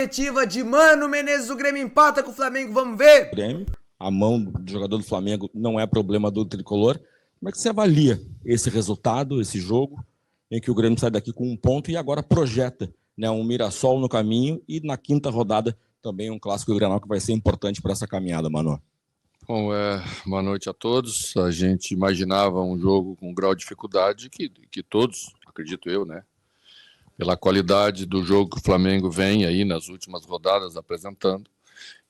Coletiva de Mano Menezes, o Grêmio empata com o Flamengo, vamos ver? Grêmio, a mão do jogador do Flamengo não é problema do tricolor. Como é que você avalia esse resultado, esse jogo, em que o Grêmio sai daqui com um ponto e agora projeta, né, um Mirassol no caminho e na quinta rodada também um clássico Grenal que vai ser importante para essa caminhada, Mano? Bom, boa noite a todos. A gente imaginava um jogo com um grau de dificuldade que todos, acredito eu, né, pela qualidade do jogo que o Flamengo vem aí nas últimas rodadas apresentando.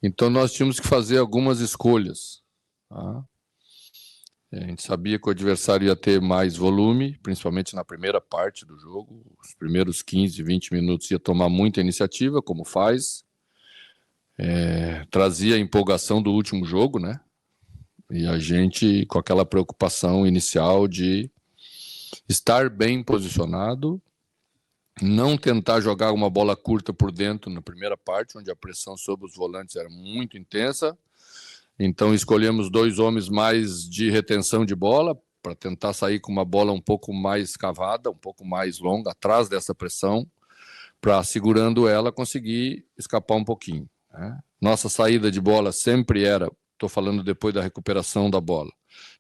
Então nós tínhamos que fazer algumas escolhas. Tá? A gente sabia que o adversário ia ter mais volume, principalmente na primeira parte do jogo. Os primeiros 15, 20 minutos ia tomar muita iniciativa, como faz. Trazia a empolgação do último jogo, né? E a gente com aquela preocupação inicial de estar bem posicionado, não tentar jogar uma bola curta por dentro na primeira parte, onde a pressão sobre os volantes era muito intensa. Então escolhemos 2 homens mais de retenção de bola, para tentar sair com uma bola um pouco mais cavada, um pouco mais longa, atrás dessa pressão, para, segurando ela, conseguir escapar um pouquinho. Né? Nossa saída de bola sempre era, estou falando depois da recuperação da bola,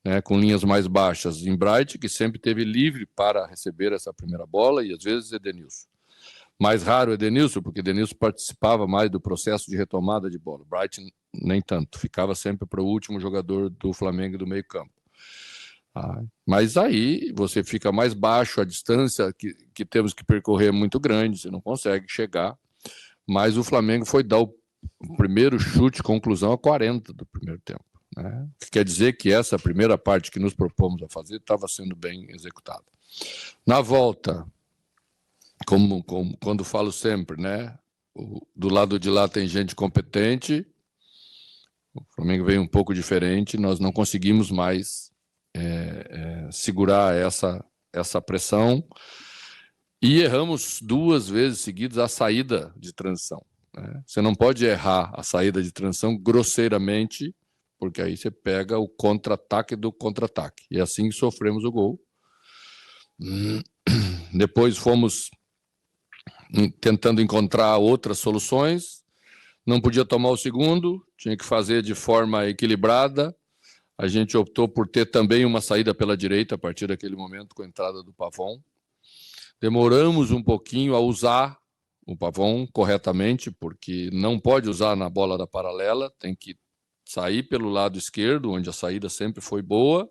né, com linhas mais baixas em Bright, que sempre teve livre para receber essa primeira bola, e às vezes Edenilson. Mais raro Edenilson, porque Edenilson participava mais do processo de retomada de bola. Bright nem tanto, ficava sempre para o último jogador do Flamengo do meio campo. Mas aí você fica mais baixo, a distância que temos que percorrer é muito grande, você não consegue chegar. Mas o Flamengo foi dar o primeiro chute, conclusão, a 40 do primeiro tempo. Né? Quer dizer que essa primeira parte que nos propomos a fazer estava sendo bem executada. Na volta, como quando falo sempre, né? Do lado de lá tem gente competente, o Flamengo veio um pouco diferente, nós não conseguimos mais segurar essa pressão e erramos 2 vezes seguidas a saída de transição. Né? Você não pode errar a saída de transição grosseiramente, porque aí você pega o contra-ataque do contra-ataque. E assim sofremos o gol. Depois fomos tentando encontrar outras soluções. Não podia tomar o segundo, tinha que fazer de forma equilibrada. A gente optou por ter também uma saída pela direita a partir daquele momento com a entrada do Pavon. Demoramos um pouquinho a usar o Pavon corretamente, porque não pode usar na bola da paralela, tem que sair pelo lado esquerdo, onde a saída sempre foi boa,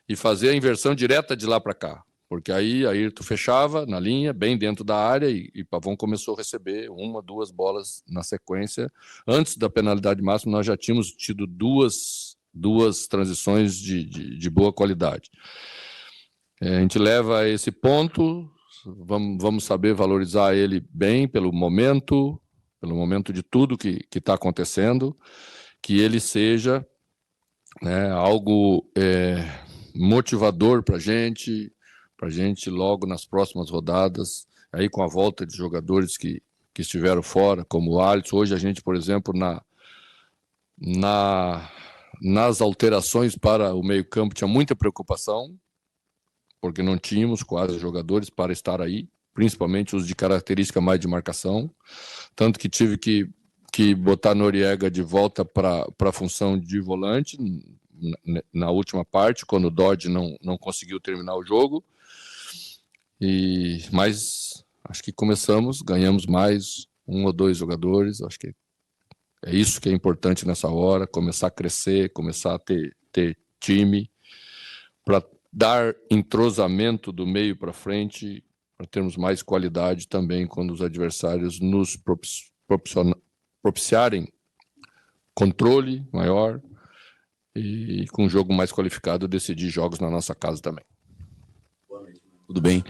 e fazer a inversão direta de lá para cá, porque aí Ayrton fechava na linha, bem dentro da área, e Pavon começou a receber 1, 2 bolas na sequência. Antes da penalidade máxima, nós já tínhamos tido duas transições de boa qualidade. A gente leva a esse ponto, vamos saber valorizar ele bem pelo momento de tudo que está acontecendo, que ele seja, né, algo motivador para a gente logo nas próximas rodadas, aí com a volta de jogadores que estiveram fora, como o Alisson. Hoje a gente, por exemplo, nas alterações para o meio-campo tinha muita preocupação, porque não tínhamos quase jogadores para estar aí, principalmente os de característica mais de marcação, tanto que tive que botar Noriega de volta para a função de volante na última parte, quando o Dodge não conseguiu terminar o jogo. Mas acho que ganhamos mais 1 ou 2 jogadores. Acho que é isso que é importante nessa hora, começar a crescer, começar a ter time, para dar entrosamento do meio para frente, para termos mais qualidade também quando os adversários nos propiciarem controle maior e com um jogo mais qualificado decidir jogos na nossa casa também. Tudo bem.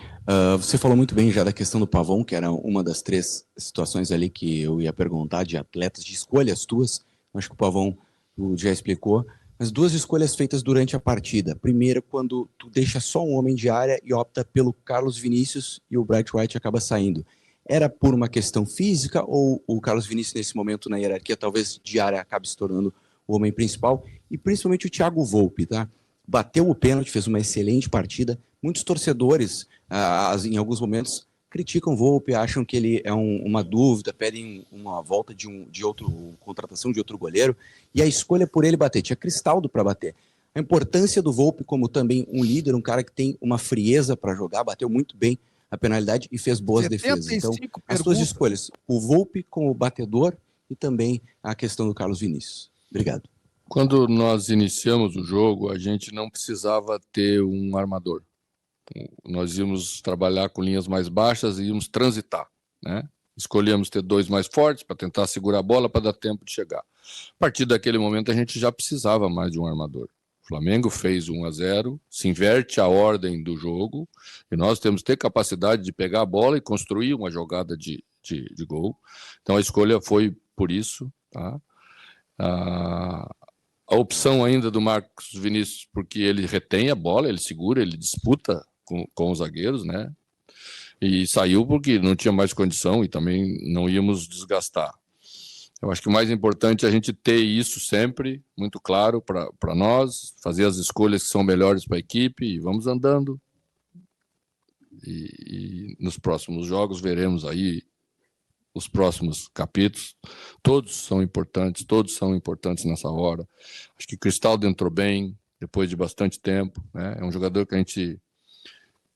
Você falou muito bem já da questão do Pavon, que era uma das 3 situações ali que eu ia perguntar, de atletas, de escolhas tuas. Acho que o Pavon já explicou. Mas 2 escolhas feitas durante a partida. Primeiro, quando tu deixa só um homem de área e opta pelo Carlos Vinícius e o Bright White acaba saindo. Era por uma questão física ou o Carlos Vinícius, nesse momento na hierarquia, talvez de área, acabe se tornando o homem principal? E principalmente o Thiago Volpi, tá? Bateu o pênalti, fez uma excelente partida. Muitos torcedores, em alguns momentos, criticam o Volpi, acham que ele é uma dúvida, pedem uma volta contratação de outro goleiro, e a escolha por ele bater. Tinha Cristaldo para bater. A importância do Volpi como também um líder, um cara que tem uma frieza para jogar, bateu muito bem a penalidade e fez boas defesas. Então, as suas escolhas, o Volpi como batedor e também a questão do Carlos Vinícius. Obrigado. Quando nós iniciamos o jogo, a gente não precisava ter um armador. Nós íamos trabalhar com linhas mais baixas e íamos transitar, né? Escolhemos ter 2 mais fortes para tentar segurar a bola para dar tempo de chegar. A partir daquele momento, a gente já precisava mais de um armador. O Flamengo fez 1-0, se inverte a ordem do jogo e nós temos que ter capacidade de pegar a bola e construir uma jogada de gol. Então, a escolha foi por isso, tá? A opção ainda do Marcos Vinícius, porque ele retém a bola, ele segura, ele disputa com os zagueiros, né? E saiu porque não tinha mais condição e também não íamos desgastar. Eu acho que o mais importante é a gente ter isso sempre muito claro para nós, fazer as escolhas que são melhores para a equipe e vamos andando. E nos próximos jogos veremos aí os próximos capítulos. Todos são importantes nessa hora. Acho que Cristaldo entrou bem, depois de bastante tempo, né? É um jogador que a gente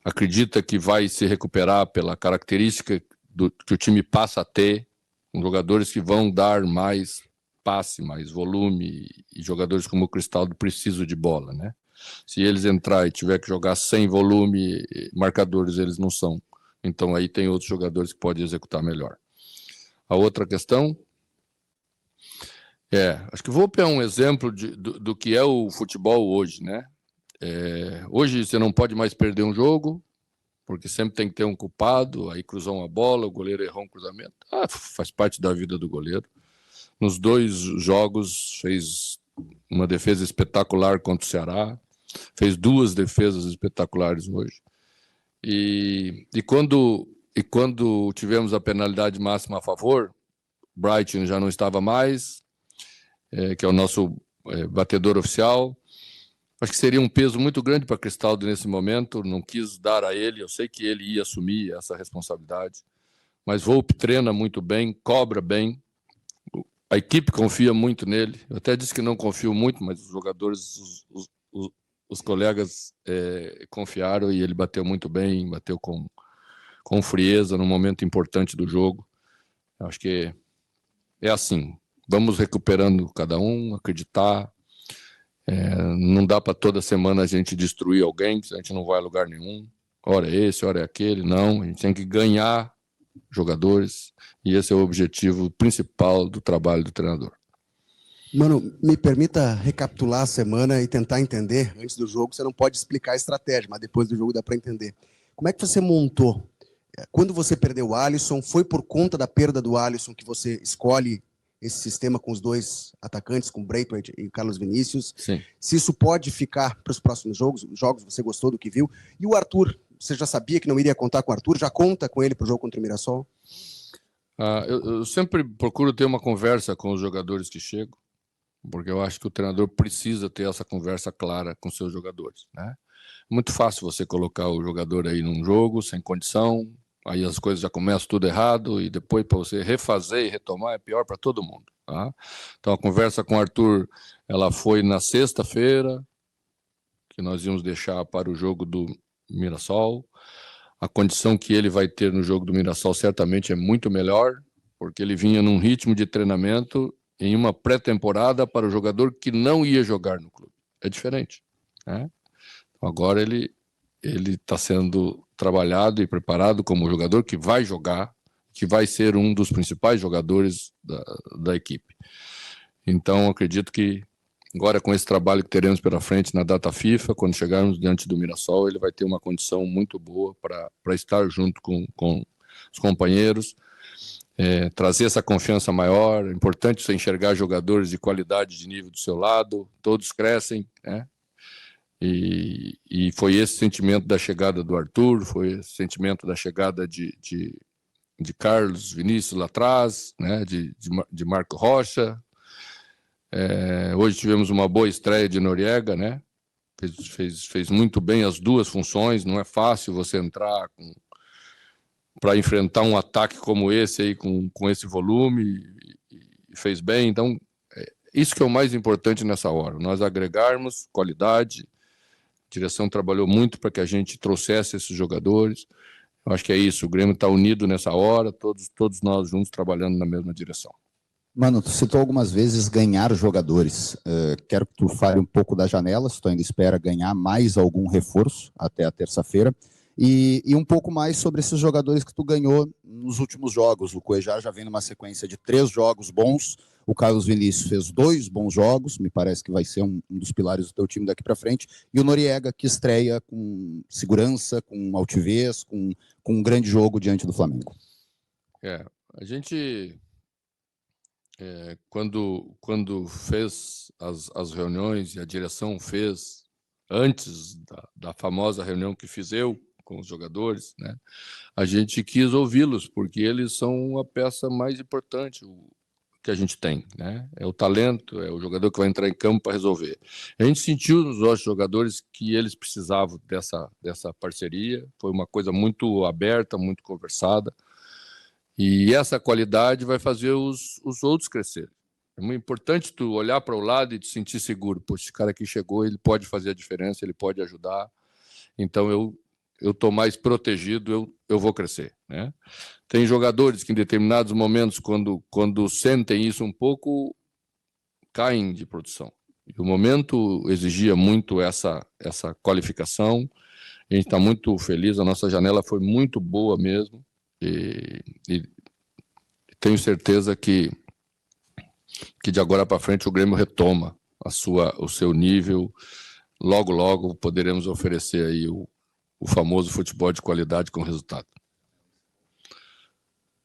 acredita que vai se recuperar pela característica que o time passa a ter, com jogadores que vão dar mais passe, mais volume, e jogadores como o Cristaldo precisam de bola, né? Se eles entrar e tiver que jogar sem volume, marcadores eles não são. Então aí tem outros jogadores que podem executar melhor. A outra questão acho que o Volpi é um exemplo do que é o futebol hoje, né? Hoje você não pode mais perder um jogo, porque sempre tem que ter um culpado, aí cruzou uma bola, o goleiro errou um cruzamento. Faz parte da vida do goleiro. Nos 2 jogos fez uma defesa espetacular contra o Ceará, fez 2 defesas espetaculares hoje. E quando tivemos a penalidade máxima a favor, Brighton já não estava mais, que é o nosso batedor oficial. Acho que seria um peso muito grande para Cristaldo nesse momento, não quis dar a ele, eu sei que ele ia assumir essa responsabilidade, mas Volpi treina muito bem, cobra bem, a equipe confia muito nele, eu até disse que não confio muito, mas os jogadores, os colegas confiaram e ele bateu muito bem, bateu com frieza no momento importante do jogo. Acho que é assim, vamos recuperando cada um, acreditar. Não dá para toda semana a gente destruir alguém, a gente não vai a lugar nenhum. Ora é esse, ora é aquele. Não, a gente tem que ganhar jogadores e esse é o objetivo principal do trabalho do treinador. Mano, me permita recapitular a semana e tentar entender. Antes do jogo você não pode explicar a estratégia, mas depois do jogo dá para entender. Como é que você montou? Quando você perdeu o Alisson, foi por conta da perda do Alisson que você escolhe esse sistema com os 2 atacantes, com o Braithwaite e o Carlos Vinícius? Sim. Se isso pode ficar para os próximos jogos, você gostou do que viu? E o Arthur, você já sabia que não iria contar com o Arthur? Já conta com ele para o jogo contra o Mirassol? Eu sempre procuro ter uma conversa com os jogadores que chegam, porque eu acho que o treinador precisa ter essa conversa clara com seus jogadores, né? É muito fácil você colocar o jogador aí num jogo, sem condição, aí as coisas já começam tudo errado e depois para você refazer e retomar é pior para todo mundo, tá? Então a conversa com o Arthur, ela foi na sexta-feira, que nós íamos deixar para o jogo do Mirassol. A condição que ele vai ter no jogo do Mirassol certamente é muito melhor, porque ele vinha num ritmo de treinamento em uma pré-temporada para o jogador que não ia jogar no clube. É diferente, né? Agora ele está sendo trabalhado e preparado como jogador que vai jogar, que vai ser um dos principais jogadores da equipe. Então, acredito que agora com esse trabalho que teremos pela frente na data FIFA, quando chegarmos diante do Mirassol, ele vai ter uma condição muito boa para estar junto com os companheiros, trazer essa confiança maior. É importante você enxergar jogadores de qualidade de nível do seu lado, todos crescem, né? E foi esse sentimento da chegada do Arthur, foi esse sentimento da chegada de Carlos Vinícius lá atrás, né? de Marco Rocha. Hoje tivemos uma boa estreia de Noriega, né? Fez muito bem as 2 funções. Não é fácil você entrar para enfrentar um ataque como esse aí, com esse volume, e fez bem. Então, isso que é o mais importante nessa hora, nós agregarmos qualidade. A direção trabalhou muito para que a gente trouxesse esses jogadores. Eu acho que é isso, o Grêmio está unido nessa hora, todos nós juntos trabalhando na mesma direção. Mano, tu citou algumas vezes ganhar jogadores. Quero que tu fale um pouco da janela, se tu ainda espera ganhar mais algum reforço até a terça-feira. E um pouco mais sobre esses jogadores que tu ganhou nos últimos jogos. O Cuéllar já vem numa sequência de 3 jogos bons. O Carlos Vinícius fez 2 bons jogos, me parece que vai ser um dos pilares do teu time daqui para frente. E o Noriega, que estreia com segurança, com altivez, com um grande jogo diante do Flamengo. A gente... Quando fez as reuniões, e a direção fez, antes da famosa reunião que fiz eu com os jogadores, né, a gente quis ouvi-los, porque eles são a peça mais importante que a gente tem, né? É o talento, é o jogador que vai entrar em campo para resolver. A gente sentiu nos nossos jogadores que eles precisavam dessa parceria, foi uma coisa muito aberta, muito conversada, e essa qualidade vai fazer os outros crescerem. É muito importante tu olhar para o lado e te sentir seguro. Poxa, esse cara aqui chegou, ele pode fazer a diferença, ele pode ajudar. Então eu estou mais protegido, eu vou crescer, né? Tem jogadores que em determinados momentos, quando sentem isso um pouco, caem de produção. E o momento exigia muito essa qualificação. A gente está muito feliz, a nossa janela foi muito boa mesmo. E tenho certeza que de agora para frente o Grêmio retoma o seu nível. Logo poderemos oferecer aí o famoso futebol de qualidade com resultado.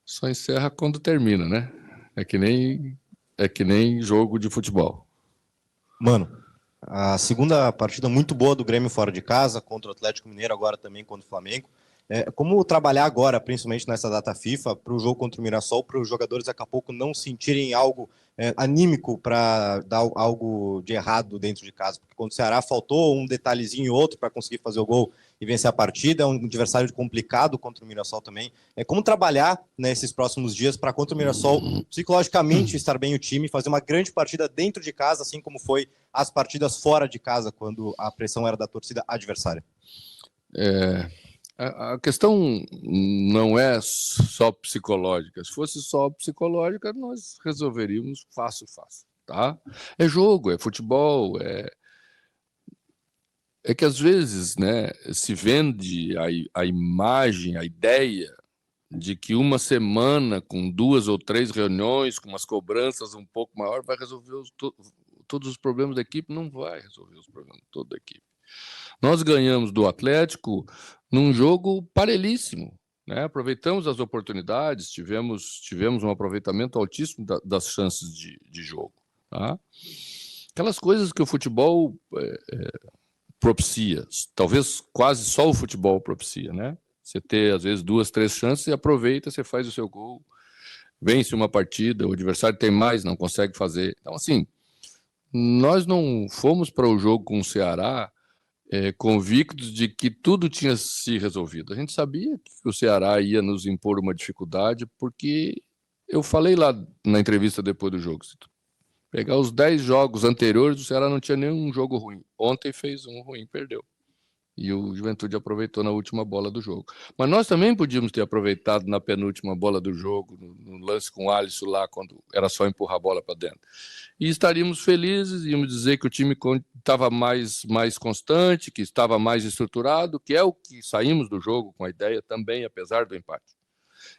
Só encerra quando termina, né? É que nem jogo de futebol. Mano, a segunda partida muito boa do Grêmio fora de casa, contra o Atlético Mineiro, agora também contra o Flamengo. Como trabalhar agora, principalmente nessa data FIFA, para o jogo contra o Mirassol, para os jogadores daqui a pouco não sentirem algo anímico para dar algo de errado dentro de casa? Porque quando o Ceará faltou um detalhezinho ou outro para conseguir fazer o gol e vencer a partida, é um adversário complicado contra o Mirassol também. Como trabalhar nesses próximos dias para contra o Mirassol psicologicamente estar bem o time, fazer uma grande partida dentro de casa, assim como foi as partidas fora de casa, quando a pressão era da torcida adversária? A questão não é só psicológica. Se fosse só psicológica, nós resolveríamos fácil, tá? É jogo, é futebol, é que às vezes, né, se vende a imagem, a ideia de que uma semana com 2 ou 3 reuniões, com umas cobranças um pouco maior, vai resolver todos os problemas da equipe. Não vai resolver os problemas de toda a equipe. Nós ganhamos do Atlético num jogo parelhíssimo, né? Aproveitamos as oportunidades, tivemos um aproveitamento altíssimo das chances de jogo, tá? Aquelas coisas que o futebol propicia, talvez quase só o futebol propicia, né? Você ter, às vezes, 2, 3 chances e aproveita, você faz o seu gol, vence uma partida, o adversário tem mais, não consegue fazer. Então, assim, nós não fomos para o jogo com o Ceará convictos de que tudo tinha se resolvido. A gente sabia que o Ceará ia nos impor uma dificuldade, porque eu falei lá na entrevista depois do jogo, se tu pegar os 10 jogos anteriores, o Ceará não tinha nenhum jogo ruim. Ontem fez um ruim, perdeu. E o Juventude aproveitou na última bola do jogo. Mas nós também podíamos ter aproveitado na penúltima bola do jogo, no lance com o Alisson lá, quando era só empurrar a bola para dentro. E estaríamos felizes, íamos dizer que o time estava mais constante, que estava mais estruturado, que é o que saímos do jogo com a ideia também, apesar do empate.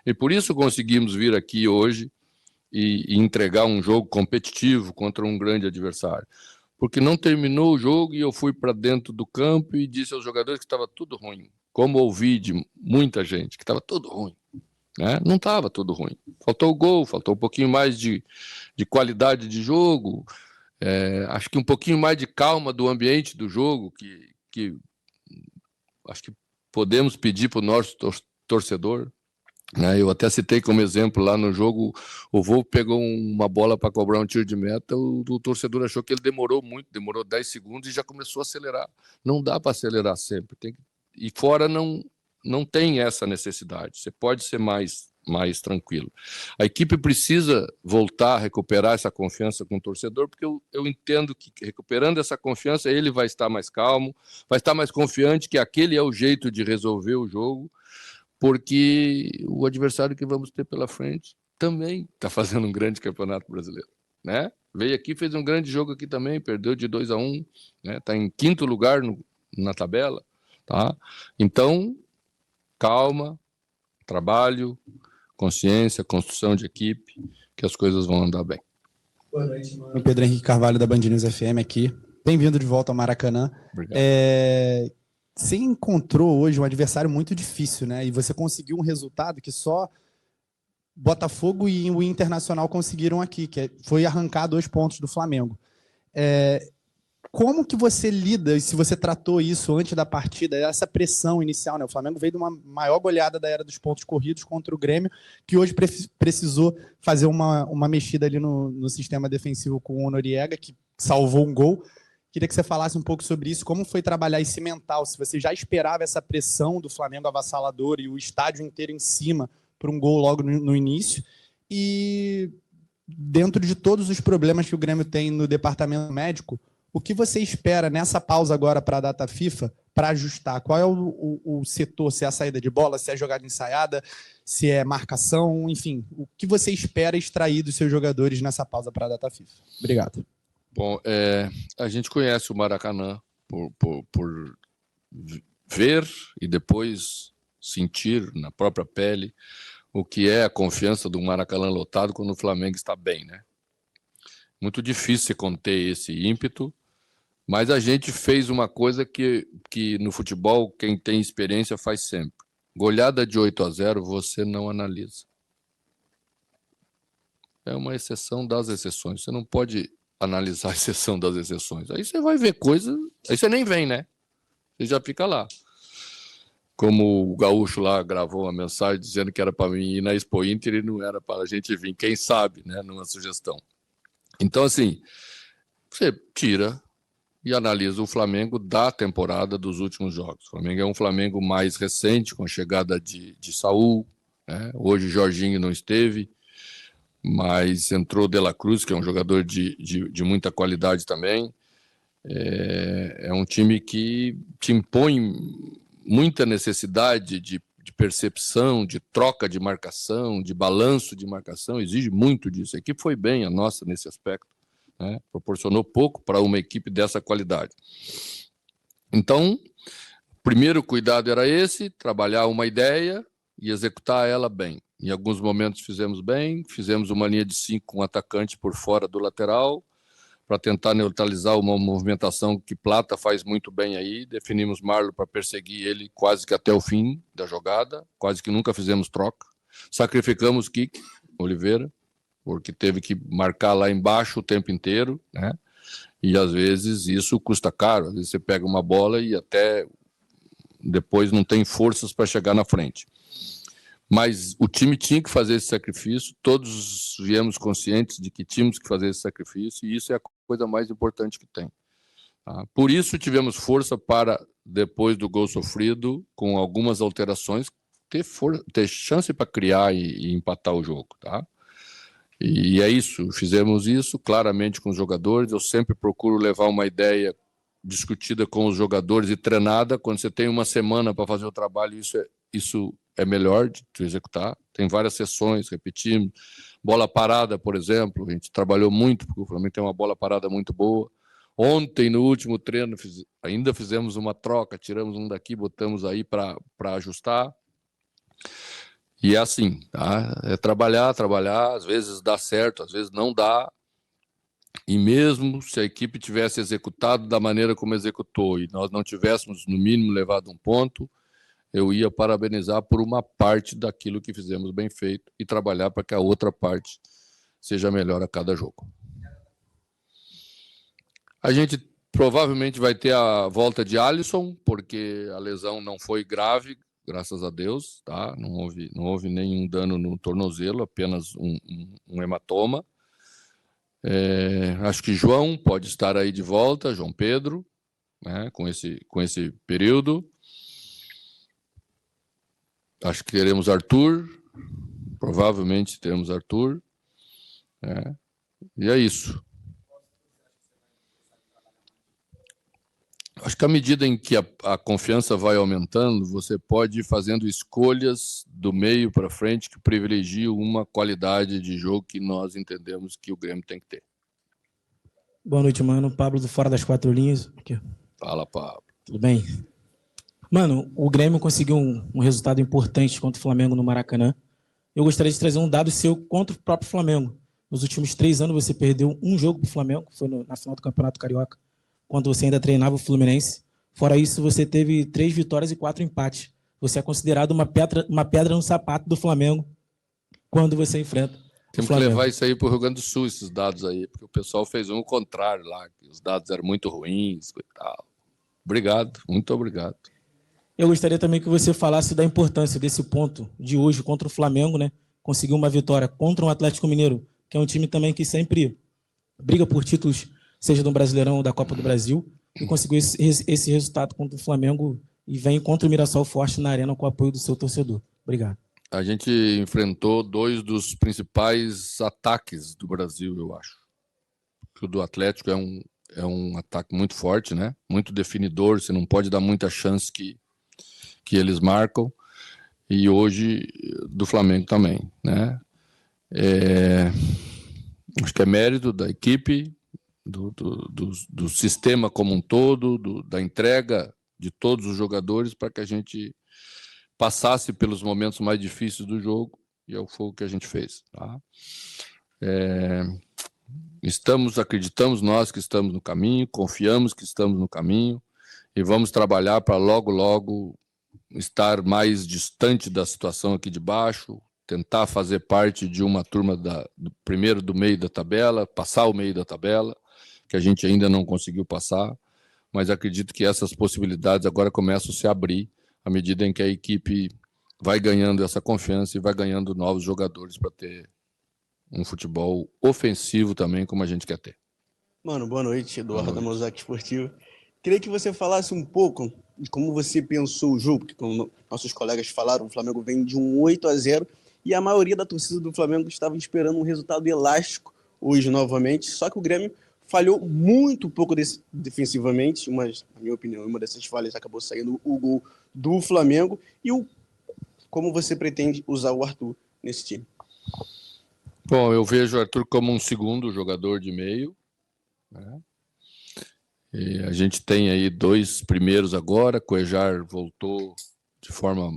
E por isso conseguimos vir aqui hoje e entregar um jogo competitivo contra um grande adversário. Porque não terminou o jogo e eu fui para dentro do campo e disse aos jogadores que estava tudo ruim. Como ouvi de muita gente, que estava tudo ruim. Né? Não estava tudo ruim. Faltou o gol, faltou um pouquinho mais de qualidade de jogo, acho que um pouquinho mais de calma do ambiente do jogo, que acho que podemos pedir para o nosso torcedor. Né? Eu até citei como exemplo lá no jogo, o Volpe pegou uma bola para cobrar um tiro de meta, o torcedor achou que ele demorou muito, demorou 10 segundos e já começou a acelerar. Não dá para acelerar sempre. E fora não não tem essa necessidade. Você pode ser mais tranquilo. A equipe precisa voltar a recuperar essa confiança com o torcedor, porque eu entendo que recuperando essa confiança, ele vai estar mais calmo, vai estar mais confiante que aquele é o jeito de resolver o jogo, porque o adversário que vamos ter pela frente também está fazendo um grande campeonato brasileiro, né? Veio aqui, fez um grande jogo aqui também, perdeu de 2-1, né? Está em 5º lugar na tabela, tá? Então, calma, trabalho, consciência, construção de equipe, que as coisas vão andar bem. Boa noite, mano. Pedro Henrique Carvalho, da Band News FM aqui. Bem-vindo de volta ao Maracanã. Obrigado. Você encontrou hoje um adversário muito difícil, né? E você conseguiu um resultado que só Botafogo e o Internacional conseguiram aqui, que foi arrancar 2 pontos do Flamengo. Como que você lida, e se você tratou isso antes da partida, essa pressão inicial, né? O Flamengo veio de uma maior goleada da era dos pontos corridos contra o Grêmio, que hoje precisou fazer uma mexida ali no sistema defensivo com o Noriega, que salvou um gol. Queria que você falasse um pouco sobre isso, como foi trabalhar esse mental, se você já esperava essa pressão do Flamengo avassalador e o estádio inteiro em cima para um gol logo no início, e dentro de todos os problemas que o Grêmio tem no departamento médico, o que você espera nessa pausa agora para a data FIFA para ajustar? Qual é o setor? Se é a saída de bola, se é a jogada ensaiada, se é marcação, enfim. O que você espera extrair dos seus jogadores nessa pausa para a data FIFA? Obrigado. Bom, a gente conhece o Maracanã por ver e depois sentir na própria pele o que é a confiança do Maracanã lotado quando o Flamengo está bem, né? Muito difícil conter esse ímpeto, mas a gente fez uma coisa que no futebol quem tem experiência faz sempre. Goleada de 8-0 você não analisa. É uma exceção das exceções. Você não pode analisar a exceção das exceções. Aí você vai ver coisas, aí você nem vem, né? Você já fica lá. Como o Gaúcho lá gravou uma mensagem dizendo que era para mim ir na Expo Inter e não era para a gente vir. Quem sabe, né? Numa sugestão. Então, assim, você tira e analisa o Flamengo da temporada dos últimos jogos. O Flamengo é um Flamengo mais recente, com a chegada de Saúl, né? Hoje Jorginho não esteve, mas entrou De La Cruz, que é um jogador de muita qualidade também. É um time que te impõe muita necessidade de percepção, de troca de marcação, de balanço de marcação, exige muito disso. A equipe foi bem, a nossa, nesse aspecto, né? Proporcionou pouco para uma equipe dessa qualidade. Então, o primeiro cuidado era esse, trabalhar uma ideia e executar ela bem. Em alguns momentos fizemos bem, fizemos uma linha de 5 com um atacante por fora do lateral, para tentar neutralizar uma movimentação que Plata faz muito bem aí. Definimos Marlon para perseguir ele quase que até o fim da jogada, quase que nunca fizemos troca. Sacrificamos Kik Oliveira, porque teve que marcar lá embaixo o tempo inteiro, né? E às vezes isso custa caro. Às vezes você pega uma bola e até depois não tem forças para chegar na frente. Mas o time tinha que fazer esse sacrifício, todos viemos conscientes de que tínhamos que fazer esse sacrifício, e isso é a coisa mais importante que tem. Tá? Por isso tivemos força para, depois do gol sofrido, com algumas alterações, ter chance para criar e empatar o jogo. Tá? E é isso, fizemos isso claramente com os jogadores. Eu sempre procuro levar uma ideia discutida com os jogadores e treinada. Quando você tem uma semana para fazer o trabalho, isso é melhor de executar. Tem várias sessões, repetimos. Bola parada, por exemplo, a gente trabalhou muito, porque o Flamengo tem uma bola parada muito boa. Ontem, no último treino, ainda fizemos uma troca, tiramos um daqui, botamos aí para ajustar. E é assim, tá? É trabalhar, às vezes dá certo, às vezes não dá. E mesmo se a equipe tivesse executado da maneira como executou e nós não tivéssemos, no mínimo, levado um ponto, eu ia parabenizar por uma parte daquilo que fizemos bem feito e trabalhar para que a outra parte seja melhor a cada jogo. A gente provavelmente vai ter a volta de Alisson, porque a lesão não foi grave, graças a Deus, tá? Não houve nenhum dano no tornozelo, apenas um hematoma. Acho que João pode estar aí de volta, João Pedro, né? com esse período. Acho que teremos Arthur, provavelmente teremos Arthur, né? E é isso. Acho que à medida em que a confiança vai aumentando, você pode ir fazendo escolhas do meio para frente que privilegiam uma qualidade de jogo que nós entendemos que o Grêmio tem que ter. Boa noite, mano. Pablo do Fora das Quatro Linhas. Aqui. Fala, Pablo. Tudo bem? Mano, o Grêmio conseguiu um resultado importante contra o Flamengo no Maracanã. Eu gostaria de trazer um dado seu contra o próprio Flamengo. Nos últimos 3 anos você perdeu um jogo pro Flamengo, foi na final do Campeonato Carioca, quando você ainda treinava o Fluminense. Fora isso, você teve 3 vitórias e 4 empates. Você é considerado uma pedra no sapato do Flamengo quando você enfrenta o Temos que Flamengo. levar isso aí para o Rio Grande do Sul, esses dados aí, porque o pessoal fez o contrário lá, que os dados eram muito ruins e tal. Obrigado, muito obrigado. Eu gostaria também que você falasse da importância desse ponto de hoje contra o Flamengo, né? Conseguir uma vitória contra um Atlético Mineiro, que é um time também que sempre briga por títulos, seja do Brasileirão ou da Copa do Brasil, e conseguiu esse resultado contra o Flamengo e vem contra o Mirassol forte na arena com o apoio do seu torcedor. Obrigado. A gente enfrentou 2 dos principais ataques do Brasil, eu acho. O do Atlético é um ataque muito forte, né? Muito definidor, você não pode dar muita chance que eles marcam. E hoje do Flamengo também, né? Acho que é mérito da equipe, do sistema como um todo, da entrega de todos os jogadores para que a gente passasse pelos momentos mais difíceis do jogo, e foi o que a gente fez. Tá? Acreditamos nós que estamos no caminho, confiamos que estamos no caminho, e vamos trabalhar para logo estar mais distante da situação aqui de baixo, tentar fazer parte de uma turma do meio da tabela, passar o meio da tabela, que a gente ainda não conseguiu passar, mas acredito que essas possibilidades agora começam a se abrir à medida em que a equipe vai ganhando essa confiança e vai ganhando novos jogadores para ter um futebol ofensivo também, como a gente quer ter. Mano, boa noite, Eduardo da Mosaico Esportivo. Queria que você falasse um pouco de como você pensou o jogo, porque como nossos colegas falaram, o Flamengo vem de um 8-0 e a maioria da torcida do Flamengo estava esperando um resultado elástico hoje novamente, só que o Grêmio falhou muito pouco defensivamente, mas, na minha opinião, uma dessas falhas acabou saindo o gol do Flamengo. E como você pretende usar o Arthur nesse time? Bom, eu vejo o Arthur como um segundo jogador de meio, né? E a gente tem aí 2 primeiros agora, Cuéllar voltou de forma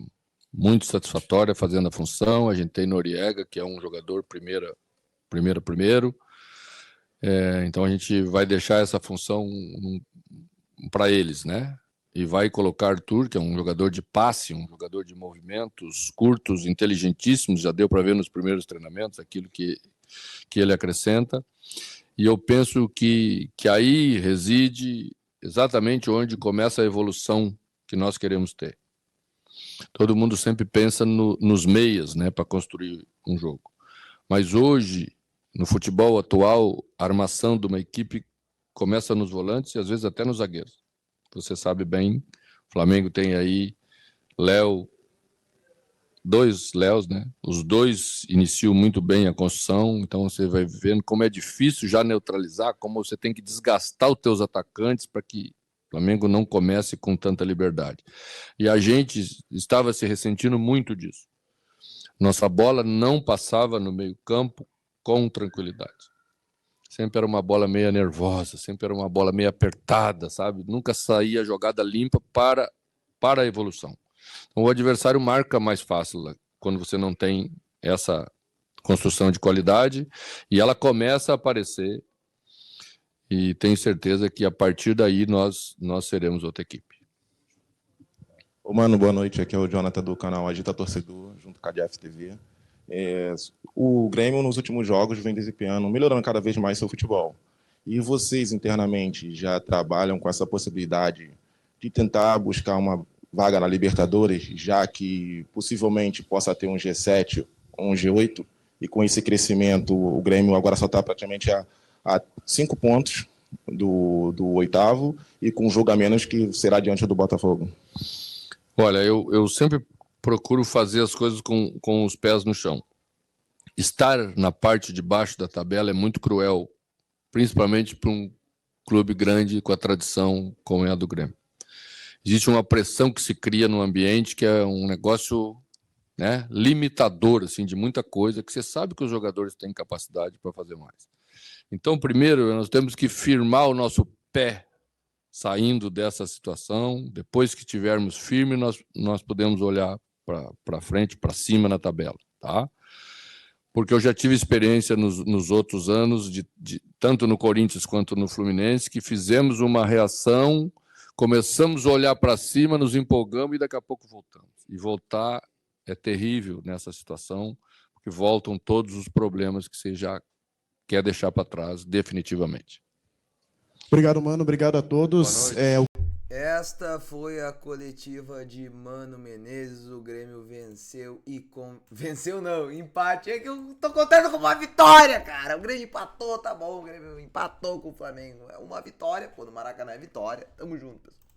muito satisfatória fazendo a função, a gente tem Noriega, que é um jogador primeiro. Então a gente vai deixar essa função para eles, né? E vai colocar Arthur, que é um jogador de passe, um jogador de movimentos curtos, inteligentíssimos, já deu para ver nos primeiros treinamentos aquilo que ele acrescenta. E eu penso que aí reside exatamente onde começa a evolução que nós queremos ter. Todo mundo sempre pensa nos meias, né, para construir um jogo. Mas hoje, no futebol atual, a armação de uma equipe começa nos volantes e às vezes até nos zagueiros. Você sabe bem, o Flamengo tem aí Léo, 2 Léos, né? Os 2 iniciam muito bem a construção, então você vai vendo como é difícil já neutralizar, como você tem que desgastar os teus atacantes para que o Flamengo não comece com tanta liberdade. E a gente estava se ressentindo muito disso. Nossa bola não passava no meio-campo com tranquilidade. Sempre era uma bola meio nervosa, sempre era uma bola meio apertada, sabe? Nunca saía jogada limpa para a evolução. Então, o adversário marca mais fácil quando você não tem essa construção de qualidade e ela começa a aparecer e tenho certeza que a partir daí nós seremos outra equipe. Ô, mano, boa noite. Aqui é o Jonathan do canal Agita Torcedor, junto com a DFTV. O Grêmio, nos últimos jogos, vem desempenhando, melhorando cada vez mais seu futebol. E vocês, internamente, já trabalham com essa possibilidade de tentar buscar uma vaga na Libertadores, já que possivelmente possa ter um G7 ou um G8, e com esse crescimento, o Grêmio agora só está praticamente a 5 pontos do 8º, e com um jogo a menos que será diante do Botafogo. Olha, eu sempre procuro fazer as coisas com os pés no chão. Estar na parte de baixo da tabela é muito cruel, principalmente para um clube grande com a tradição como é a do Grêmio. Existe uma pressão que se cria no ambiente que é um negócio, né, limitador assim, de muita coisa, que você sabe que os jogadores têm capacidade para fazer mais. Então, primeiro, nós temos que firmar o nosso pé saindo dessa situação. Depois que tivermos firme, nós podemos olhar para frente, para cima na tabela, tá? Porque eu já tive experiência nos outros anos, tanto no Corinthians quanto no Fluminense, que fizemos uma reação, começamos a olhar para cima, nos empolgamos e daqui a pouco voltamos. E voltar é terrível nessa situação, porque voltam todos os problemas que você já quer deixar para trás definitivamente. Obrigado, Mano. Obrigado a todos. Esta foi a coletiva de Mano Menezes. O Grêmio venceu venceu não, empate. É que eu tô contando com uma vitória, cara. O Grêmio empatou, tá bom. O Grêmio empatou com o Flamengo. É uma vitória. Pô, no Maracanã é vitória. Tamo junto, pessoal.